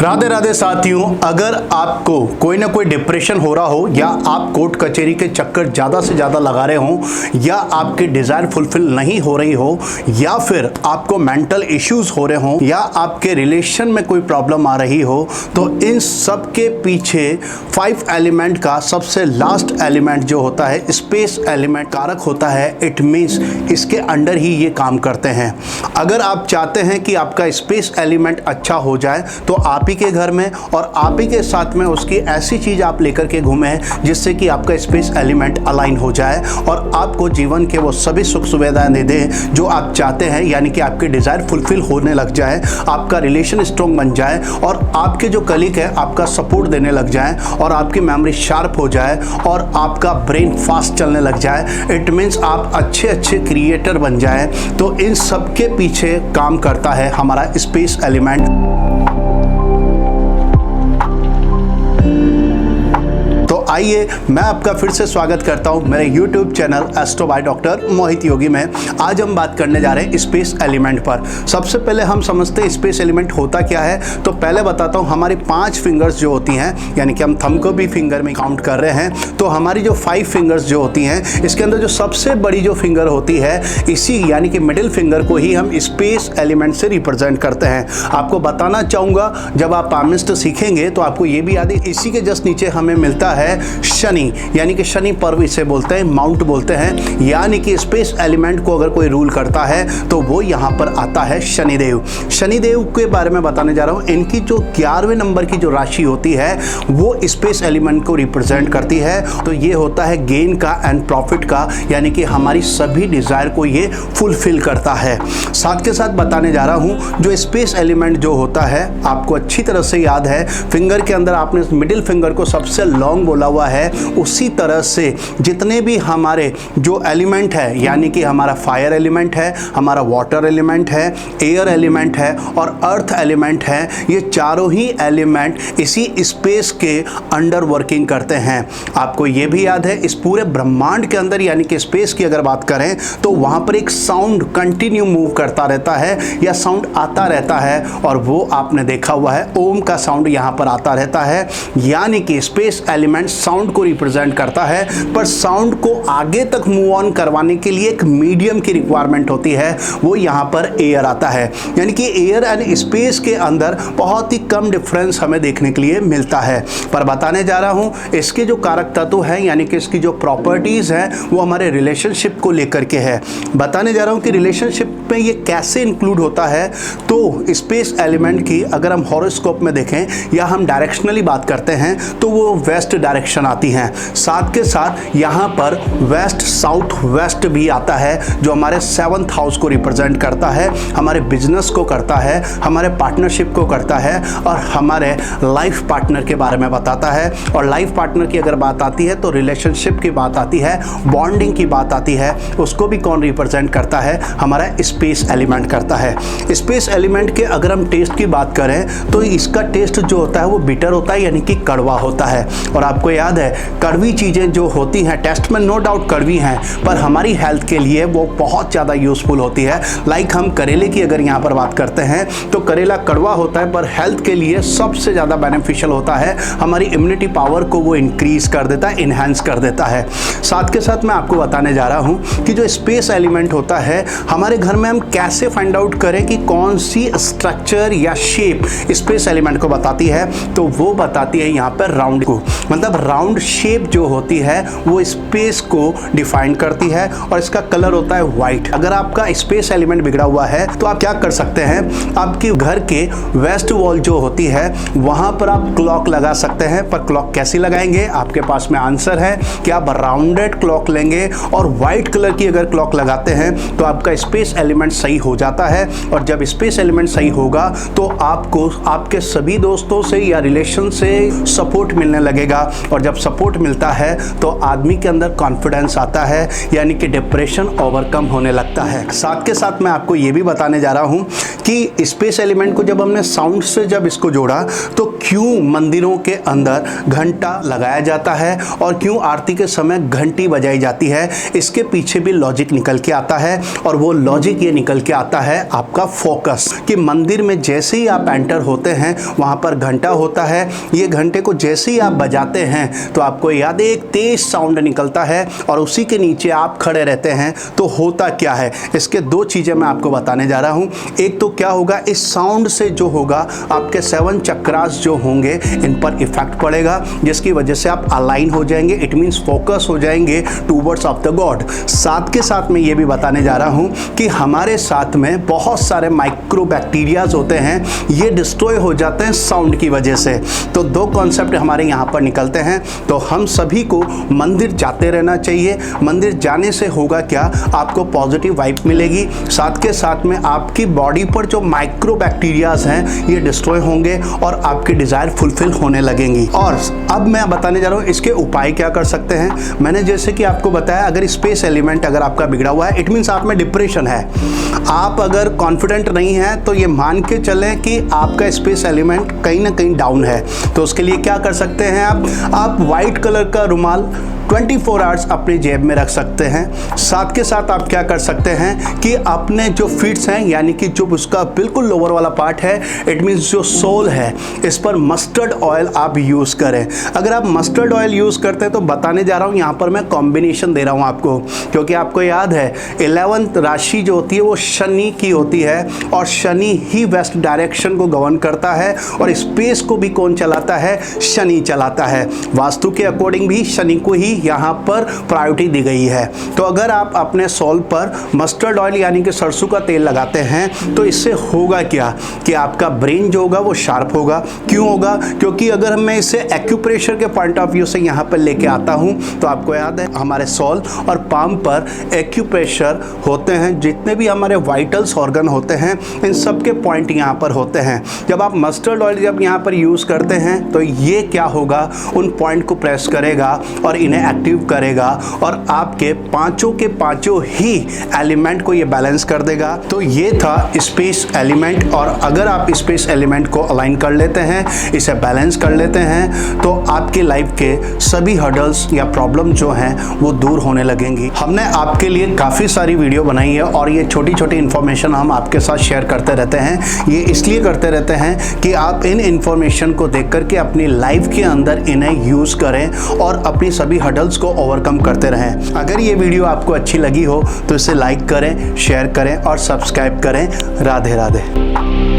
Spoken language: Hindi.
राधे राधे साथियों, अगर आपको कोई ना कोई डिप्रेशन हो रहा हो या आप कोर्ट कचहरी के चक्कर ज़्यादा से ज़्यादा लगा रहे हो या आपकी डिज़ायर फुलफिल नहीं हो रही हो या फिर आपको मेंटल इश्यूज हो रहे हो या आपके रिलेशन में कोई प्रॉब्लम आ रही हो, तो इन सब के पीछे 5 एलिमेंट का सबसे लास्ट एलिमेंट जो होता है स्पेस एलिमेंट कारक होता है। इट मीन्स इसके अंडर ही ये काम करते हैं। अगर आप चाहते हैं कि आपका स्पेस एलिमेंट अच्छा हो जाए तो आप ही के घर में और आप ही के साथ में उसकी ऐसी चीज़ आप लेकर के घूमें जिससे कि आपका स्पेस एलिमेंट अलाइन हो जाए और आपको जीवन के वो सभी सुख सुविधाएं दे दे जो आप चाहते हैं, यानी कि आपकी डिज़ायर फुलफिल होने लग जाए, आपका रिलेशन स्ट्रॉन्ग बन जाए और आपके जो कलीग है आपका सपोर्ट देने लग जाए और आपकी मेमोरी शार्प हो जाए और आपका ब्रेन फास्ट चलने लग जाए। इट मीन्स आप अच्छे क्रिएटर बन जाए। तो इन सब के पीछे काम करता है हमारा स्पेस एलिमेंट। आइए मैं आपका फिर से स्वागत करता हूं मेरे YouTube channel astro by doctor Mohit Yogi में। आज हम बात करने जा रहे हैं स्पेस एलिमेंट पर। सबसे पहले हम समझते हैं स्पेस एलिमेंट होता क्या है। तो पहले बताता हूं, हमारी 5 फिंगर्स जो होती हैं, यानी कि हम थंब को भी फिंगर में काउंट कर रहे हैं, तो हमारी जो 5 फिंगर्स जो होती हैं, इसके अंदर जो सबसे बड़ी जो फिंगर होती है इसी यानी कि मिडिल फिंगर को ही हम स्पेस एलिमेंट से रिप्रेजेंट करते हैं। आपको बताना चाहूँगा, जब आप पामिस्ट सीखेंगे तो आपको ये भी याद है, इसी के जस्ट नीचे हमें मिलता है शनि, यानी कि शनि पर्व इसे बोलते हैं, माउंट बोलते हैं। यानी कि स्पेस एलिमेंट को अगर कोई रूल करता है तो वो यहाँ पर आता है शनिदेव। शनिदेव के बारे में बताने जा रहा हूँ। इनकी जो 11वें नंबर की जो राशि होती है वो स्पेस एलिमेंट को रिप्रेजेंट करती है। तो ये होता है गेन का एंड प्रॉफिट का, यानी कि हमारी सभी डिजायर को ये फुलफिल करता है। साथ के साथ बताने जा रहा हूँ, जो स्पेस एलिमेंट जो होता है आपको अच्छी तरह से याद है, फिंगर के अंदर आपने मिडिल फिंगर को सबसे लॉन्ग बोला हुआ है। उसी तरह से जितने भी हमारे जो एलिमेंट है, यानी कि हमारा फायर एलिमेंट है, हमारा वाटर एलिमेंट है, एयर एलिमेंट है और अर्थ एलिमेंट है, ये चारों ही एलिमेंट इसी स्पेस के अंडर वर्किंग करते हैं। आपको ये भी याद है, इस पूरे ब्रह्मांड के अंदर यानी कि स्पेस की अगर बात करें तो वहां पर एक साउंड कंटिन्यू मूव करता रहता है या साउंड आता रहता है और वो आपने देखा हुआ है, ओम का साउंड यहां पर आता रहता है। यानी कि स्पेस एलिमेंट साउंड को रिप्रेजेंट करता है, पर साउंड को आगे तक मूव ऑन करवाने के लिए एक मीडियम की रिक्वायरमेंट होती है, वो यहां पर एयर आता है। यानी कि एयर एंड स्पेस के अंदर बहुत ही कम डिफरेंस हमें देखने के लिए मिलता है। पर बताने जा रहा हूं, इसके जो कारक तत्व हैं यानी कि इसकी जो प्रॉपर्टीज हैं वो हमारे रिलेशनशिप को लेकर के है। बताने जा रहा हूं कि रिलेशनशिप में ये कैसे इंक्लूड होता है। तो स्पेस एलिमेंट की अगर हम हॉरोस्कोप में देखें या हम डायरेक्शनली बात करते हैं तो वो वेस्ट डायरेक्शन आती हैं। साथ के साथ यहाँ पर वेस्ट साउथ वेस्ट भी आता है, जो हमारे 7th हाउस को रिप्रेजेंट करता है, हमारे बिजनेस को करता है, हमारे पार्टनरशिप को करता है और हमारे लाइफ पार्टनर के बारे में बताता है। और लाइफ पार्टनर की अगर बात आती है तो रिलेशनशिप की बात आती है, बॉन्डिंग की बात आती है। उसको भी कौन रिप्रेजेंट करता है? हमारा स्पेस एलिमेंट करता है। स्पेस एलिमेंट के अगर हम टेस्ट की बात करें तो इसका टेस्ट जो होता है वो बिटर होता है, यानी कि कड़वा होता है। और आपको याद है, कड़वी चीज़ें जो होती हैं टेस्ट में नो डाउट कड़वी हैं, पर हमारी हेल्थ के लिए वो बहुत ज़्यादा यूज़फुल होती है। लाइक हम करेले की अगर यहाँ पर बात करते हैं तो करेला कड़वा होता है पर हेल्थ के लिए सबसे ज़्यादा बेनिफिशियल होता है। हमारी इम्यूनिटी पावर को वो इंक्रीज कर देता है, इन्हांस कर देता है। साथ के साथ मैं आपको बताने जा रहा हूँ कि जो स्पेस एलिमेंट होता है हमारे घर में हम कैसे फाइंड आउट करें कि कौन सी स्ट्रक्चर या शेप स्पेस एलिमेंट को बताती है। तो वो बताती है यहाँ पर राउंड को, मतलब राउंड शेप जो होती है वो स्पेस को डिफाइन करती है और इसका कलर होता है व्हाइट। अगर आपका स्पेस एलिमेंट बिगड़ा हुआ है तो आप क्या कर सकते हैं, आपके घर के वेस्ट वॉल जो होती है वहां पर आप क्लॉक लगा सकते हैं। पर क्लॉक कैसी लगाएंगे? आपके पास में आंसर है कि आप राउंडेड क्लॉक लेंगे और व्हाइट कलर की अगर क्लॉक लगाते हैं तो आपका स्पेस एलिमेंट सही हो जाता है। और जब स्पेस एलिमेंट सही होगा तो आपको आपके सभी दोस्तों से या रिलेशन से सपोर्ट मिलने लगेगा और जब सपोर्ट मिलता है तो आदमी के अंदर कॉन्फिडेंस आता है, यानी कि डिप्रेशन ओवरकम होने लगता है। साथ के साथ मैं आपको ये भी बताने जा रहा हूँ कि स्पेस एलिमेंट को जब हमने साउंड से जब इसको जोड़ा तो क्यों मंदिरों के अंदर घंटा लगाया जाता है और क्यों आरती के समय घंटी बजाई जाती है, इसके पीछे भी लॉजिक निकल के आता है। और वो लॉजिक ये निकल के आता है आपका फोकस, कि मंदिर में जैसे ही आप एंटर होते हैं वहाँ पर घंटा होता है। ये घंटे को जैसे ही आप बजाते हैं तो आपको याद है एक तेज साउंड निकलता है और उसी के नीचे आप खड़े रहते हैं। तो होता क्या है, इसके दो चीज़ें मैं आपको बताने जा रहा हूँ। एक तो क्या होगा, इस साउंड से जो होगा आपके 7 चक्रास जो होंगे इन पर इफेक्ट पड़ेगा, जिसकी वजह से आप अलाइन हो जाएंगे, इट मीन्स फोकस हो जाएंगे टूवर्ड्स ऑफ द गॉड। साथ के साथ मैं ये भी बताने जा रहा हूँ कि हमारे साथ में बहुत सारे माइक्रो बैक्टीरियाज होते हैं, ये डिस्ट्रॉय हो जाते हैं साउंड की वजह से। तो दो कॉन्सेप्ट हमारे यहाँ पर निकलते हैं। तो हम सभी को मंदिर जाते रहना चाहिए। मंदिर जाने से होगा क्या, आपको पॉजिटिव वाइब मिलेगी, साथ के साथ में आपकी बॉडी पर जो माइक्रो बैक्टीरियाज हैं ये डिस्ट्रॉय होंगे और आपकी डिजायर फुलफिल होने लगेंगी। और अब मैं बताने जा रहा हूँ इसके उपाय क्या कर सकते हैं। मैंने जैसे कि आपको बताया, अगर स्पेस एलिमेंट अगर आपका बिगड़ा हुआ है, इट मीन्स आप में डिप्रेशन है, आप अगर कॉन्फिडेंट नहीं है तो ये मान के चलें कि आपका स्पेस एलिमेंट कहीं ना कहीं डाउन है। तो उसके लिए क्या कर सकते हैं, आप वाइट कलर का रुमाल 24 आवर्स अपनी जेब में रख सकते हैं। साथ के साथ आप क्या कर सकते हैं कि अपने जो फीट्स हैं, यानी कि जो उसका बिल्कुल लोअर वाला पार्ट है, इट मीन्स जो सोल है, इस पर मस्टर्ड ऑयल आप यूज़ करें। अगर आप मस्टर्ड ऑयल यूज़ करते हैं तो बताने जा रहा हूँ, यहाँ पर मैं कॉम्बिनेशन दे रहा हूँ आपको, क्योंकि आपको याद है 11th राशि जो होती है वो शनि की होती है और शनि ही वेस्ट डायरेक्शन को गवर्न करता है और स्पेस को भी कौन चलाता है, शनि चलाता है। वास्तु के अकॉर्डिंग भी शनि को ही यहाँ पर प्रायोरिटी दी गई है। तो अगर आप अपने सोल पर मस्टर्ड ऑयल यानी कि सरसों का तेल लगाते हैं तो इससे होगा क्या कि आपका ब्रेन जो होगा वो शार्प होगा। क्यों होगा, क्योंकि अगर मैं इसे एक्यूप्रेशर के पॉइंट ऑफ व्यू से यहाँ पर लेके आता हूँ तो आपको याद है हमारे सोल और पाम पर एक्यूप्रेशर होते हैं। जितने भी हमारे वाइटल्स ऑर्गन होते हैं इन सब के पॉइंट यहाँ पर होते हैं। जब आप मस्टर्ड ऑयल जब यहाँ पर यूज़ करते हैं तो ये क्या होगा, उन पॉइंट को प्रेस करेगा और इन्हें एक्टिव करेगा और आपके पांचों के पांचों ही एलिमेंट को ये बैलेंस कर देगा। तो ये था स्पेस एलिमेंट। और अगर आप स्पेस एलिमेंट को अलाइन कर लेते हैं, इसे बैलेंस कर लेते हैं, तो आपके लाइफ के सभी हर्डल्स या प्रॉब्लम जो हैं वो दूर होने लगेंगी। हमने आपके लिए काफ़ी सारी वीडियो बनाई है और ये छोटी छोटी इन्फॉर्मेशन हम आपके साथ शेयर करते रहते हैं। ये इसलिए करते रहते हैं कि आप इन इन्फॉर्मेशन को देख करके अपनी लाइफ के अंदर इन्हें यूज़ करें और अपनी सभी हर्डल्स को ओवरकम करते रहें। अगर ये वीडियो आपको अच्छी लगी हो तो इसे लाइक करें, शेयर करें और सब्सक्राइब करें। राधे राधे।